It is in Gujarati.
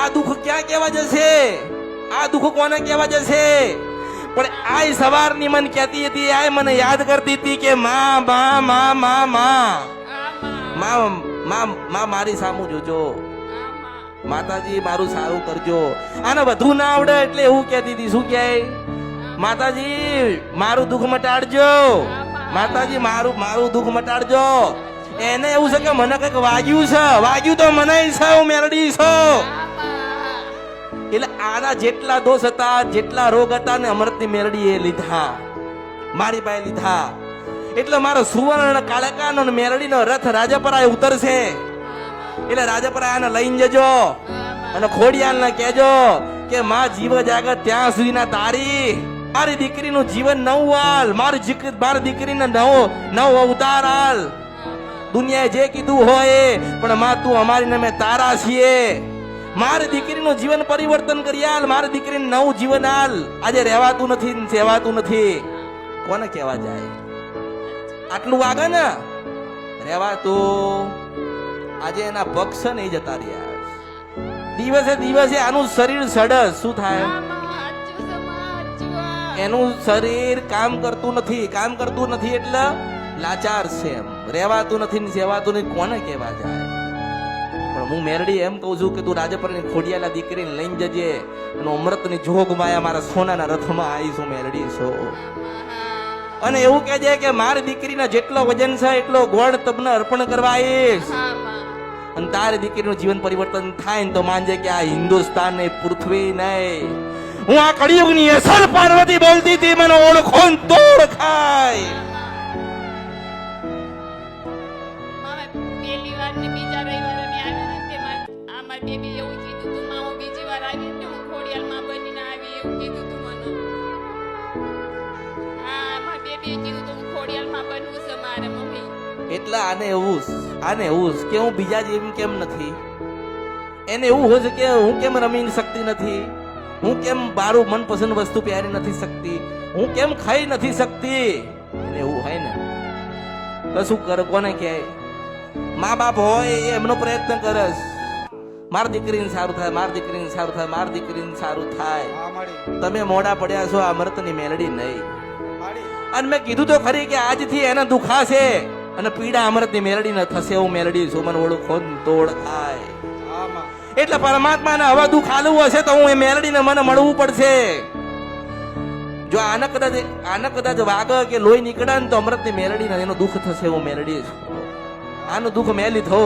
આ દુઃખ ક્યાં કેવા જશે? આ દુઃખ કોને કેવા જશે? પણ આય સવારની મન કહેતી હતી, આય મને યાદ કરતી હતી કે માં માં માં માં માં માં માં મારી સામું જોજો, માતાજી મારું સારું કરજો. આને વધુ ના આવડે એટલે એવું કહેતી હતી. શું કહે? માતાજી મારું દુઃખ મટાડજો, માતાજી મારું મારું દુઃખ મટાડજો. એને એવું છે કે મને કઈક વાગ્યું છે, વાગ્યું તો મને છે, હું મેરડી છું. એટલે આના જેટલા દોષ હતા, જેટલા રોગ હતા ને અમૃતની મેરડી એ લીધા, મારી પાસે લીધા. એટલે મારો સુવર્ણ કાળકાનો મેરડીનો રથ રાજપરાએ ઉતરશે. એટલે રાજપરા આને લઈને જજો અને ખોડિયાલને કહેજો કે માં જીવ જાગત ત્યાં સુધીના તારી મારી દીકરીનું જીવન નવું હાલ, મારી દીકરીને નવ અવતાર હાલ. દુનિયાએ જે કીધું હોય પણ માં તું અમારી નામે તારા છીએ. મારી દીકરીનું જીવન પરિવર્તન કરી હાલ, મારી દીકરીને નવું જીવન હાલ. આજે રહેવાતું નથી, સેવાતું નથી, કોને કહેવા જાય? આટલું વાગે ને રહેવાતું. આજે એના પક્ષ નહીં જતા રહ્યા. દિવસે દિવસે આનું શરીર સડસ. શું થાય? એનું શરીર કામ કરતું નથી, કામ કરતું નથી એટલે લાચાર છે. એમ રહેવાતું નથી ને સેવાતું નહીં, કોને કહેવા જાય? પણ હું મેરડી એમ કહું છું કે તું રાજપરની ખોડિયાલા દીકરીને લઈને જજે અને અમૃતની જોગ માયા મારા સોનાના રથમાં આવીશું, મેરડી છો. અને એવું કહેજે કે મારી દીકરીના જેટલો વજન છે એટલો ગોળ તમને અર્પણ કરવા આવીશ. અને તારી દીકરીનું જીવન પરિવર્તન થાય ને તો માનજે કે આ હિન્દુસ્તાન ને પૃથ્વી નહીં. હું આ કળિયુગની અસર પાર્વતી બોલતી હતી, મને ઓળખો ને તો ઓળખાય. એટલે આને એવું કે હું બીજા જેમ કેમ નથી. એને એવું હોય છે કે હું કેમ રમી શકતી નથી, હું કેમ મારું મનપસંદ વસ્તુ પહેરી નથી શકતી, હું કેમ ખાઈ નથી શકતી. એને એવું હોય ને તો શું કરે? કોને કહે? મા બાપ હોય એ એમનો પ્રયત્ન કરે, મારી દીકરીને સારું થાય, મારી દીકરીને સારું થાય, મારી દીકરીને સારું થાય. તમે મોડા પડ્યા છો અમૃતની મેલડી નહીં. અને મેં કીધું તો ખરી કે આજથી એને દુખાશે અને પીડા અમૃતની મેલડી ન થશે. હું મેલડી છું, મને ઓળખો તો ઓળખાય. એટલે પરમાત્માને હવે દુઃખ આલવું હશે તો હું એ મેલડીને મને મળવું પડશે. જો આને કદાચ વાગે કે લોહી નીકળે ને તો અમૃતની મેલડીને એનું દુઃખ થશે. હું મેલડી છું, આનું દુઃખ મેં લીધો